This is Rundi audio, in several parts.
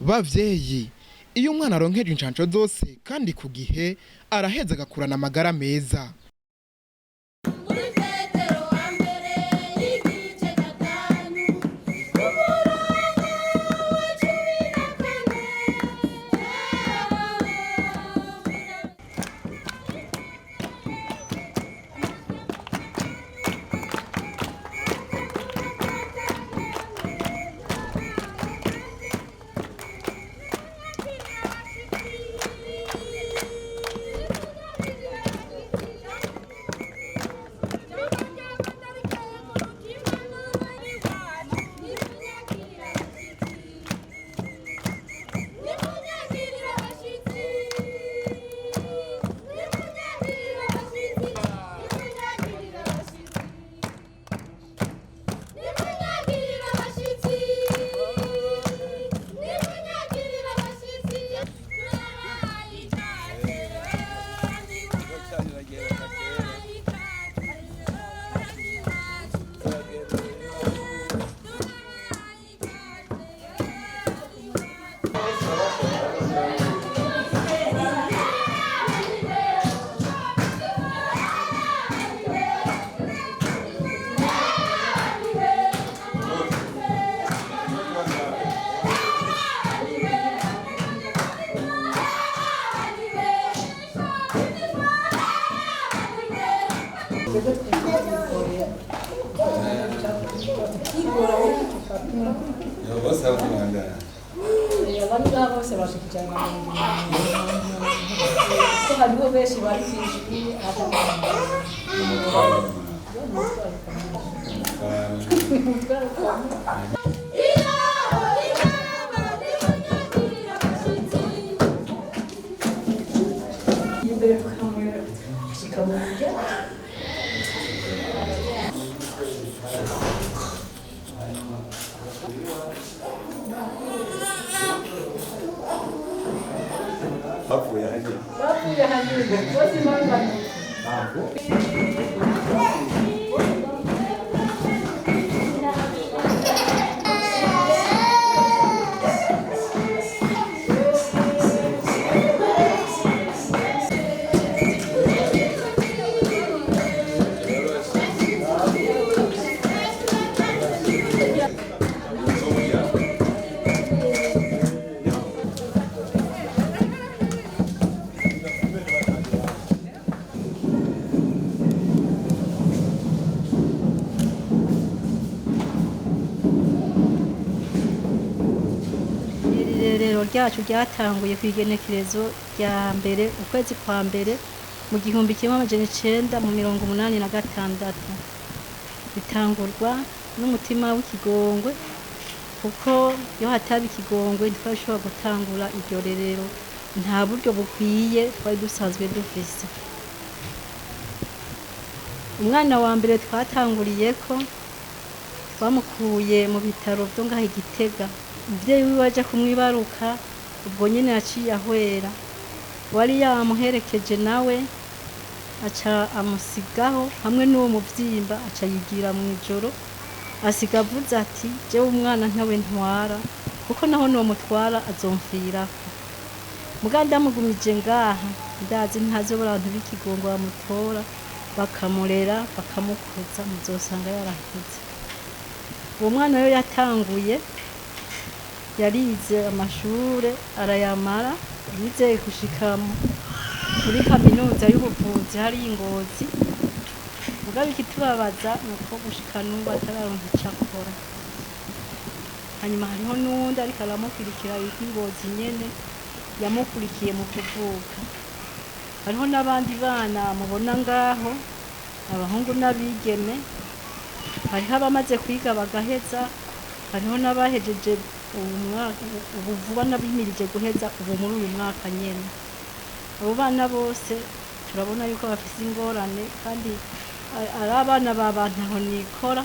Bavyeyi, iyo umwana aronkeje incanco zose kandi ku gihe araheza agakurana amagara meza. bose bashikijana ko hariho benshi bari kwishuri Bapuye hanyuma. Bose bangana. Irerero ryacu ryatanguye kwigenekerezo rya mbere ukwezi kwa mbere mu 1986 bitangurwa n'umutima w'ikigongwe kuko yo hataba ikigongwe ntitwashobora gutangura iryo rerero nta buryo bukwiye twari dusanzwe dufise. Umwana wa mbere twatanguriyeko twamukuye mu bitaro byo ngaho Igitega. Umuvyeyi wiwe aje kumwibaruka ubwo nyene yaciye ahwera, wari yamuherekeje nawe aca amusigaho hamwe n'uwo muvyimba aca yigira mw'ijoro asiga avuze ati jewe umwana ntawe ntwara kuko naho n'uwo mutwara azomfirako. Muga ndamugumije ngaha ndazi ntazobora abantu b'ikigongo bamutora bakamurera bakamukuza muzosanga yarakuze. Uwo mwana yo yatanguye yarize amashure arayamara yizeye gushika muri kaminuza y'ubuvuzi hari Ngozi. Mugabe ikitubabaza nuko gushika n'ubu atararonka icakora. Hanyuma hariho n'uwundi ariko aramukurikira Ngozi nyene yamukurikiye mu kuvuka. Hariho n'abandi bana mubona ngaho abahungu n'abigeme, hariho abamaze kwiga bagaheza, hariho n'abahejeje ubu vuba n'abimirije guheza ubu muri uyu mwaka nyene. Abo bana bose turabona yuko bafise ingorane kandi ari abana b'abantu aho nikora.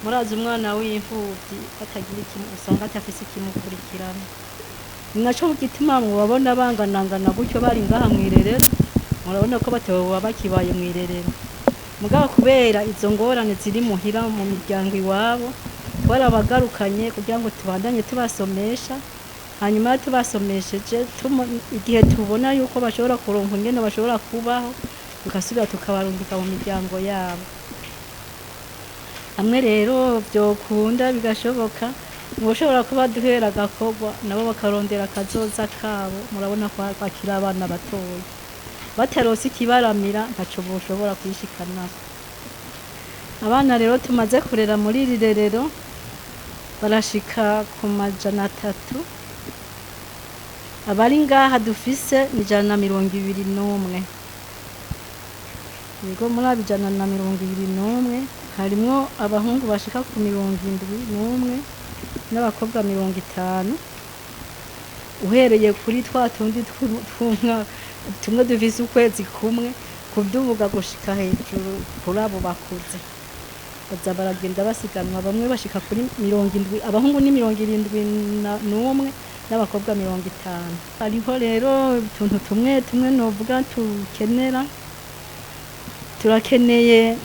Murazi umwana w'imfuvyi atagira ikintu usanga atafise ikimukurikirana. Naco gituma mubabona banganangana gutyo bari ngaha mw'irerero, murabona ko batoba bakibaye mw'irerero. Mugabo kubera izo ngorane ziri muhira mu miryango iwabo twarabagarukanye kugira ngo tubandanye tubasomesha hanyuma tubasomesheje igihe tubona yuko bashobora kuronka ingene bashobora kubaho tugasubira tukabarungika mu miryango yabo. Hamwe rero byokunda bigashoboka mushobora kuba duhera agakorwa nabo bakarondera akazoza kabo. Murabona ko bakira abana batoya batarose ikibaramira ntaco boshobora kwishikana. Abana rero tumaze kurera muri iri rerero barashika ku 300. Abari ngaha dufise ni 121. Yego muri 121 harimwo abahungu bashika ku 71 n'abakobwa 50. Uhereye kuri tundi twumwa tumwe dufise ukwezi kumwe kudubuga gushika hejuru kuri abo bakuze. Baza baragenda basiganwa bamwe bashika kuri 70, abahungu ni 71 n'abakobwa 50. Hariho rero utuntu tumwe novuga tukenera. Turakeneye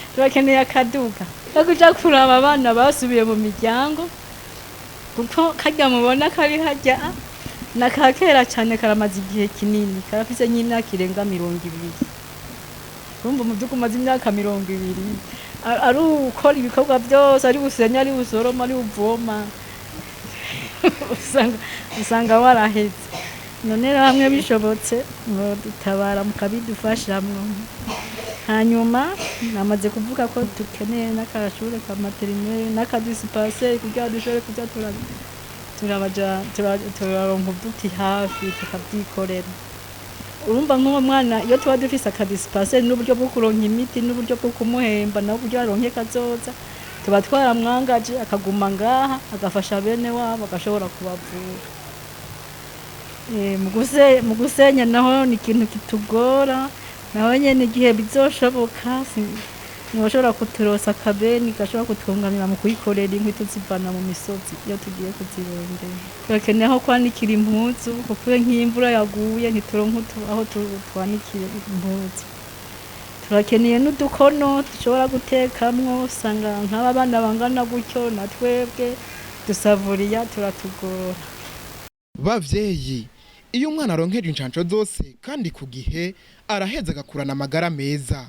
akaduga ko kuja kuraba abana basubiye mu miryango, kuko karya mubona kari harya nakakera cyane karamaze igihe kinini, karafise nk'imyaka irenga 200. Urumva umuduga umaze imyaka 200 ari ukora ibikorwa byose, ari busenya, ari busoroma, ari buvoma, usanga waraheze. None hamwe bishobotse dutabara mukabidufashamwo. Hanyuma namaze kuvuga ko dukeneye n'akashure ka maternelle n'akadispensaire kugira dushobore kuja turaronka uduti hafi tukavyikorera. Urumva nk'uwo mwana iyo tuba dufise akadispensaire n'uburyo bwo kuronka imiti n'uburyo bwo kumuhemba nawe kugira aronke kazoza, tuba twaramwangaje akaguma ngaha agafasha bene wabo agashobora kubavura. Mu gusenya naho ni ikintu kitugora, naho nyene igihe bizoshoboka ntiwashobora kuturosa akabeni gashobora kutwunganira mu kuyikorera inkwi tuzivana mu misozi iyo tugiye kuzirondera. Turakeneye aho kwanikira impuzu kuko nk'imvura yaguye ntituronka aho twanikira impuzu. Turakeneye n'udukono dushobora gutekamwo, usanga nk'aba bana bangana gutyo na twebwe dusavuriya turatugora. Bavyeyi, iyo umwana aronkeje incanco zose kandi ku gihe araheza agakurana amagara meza.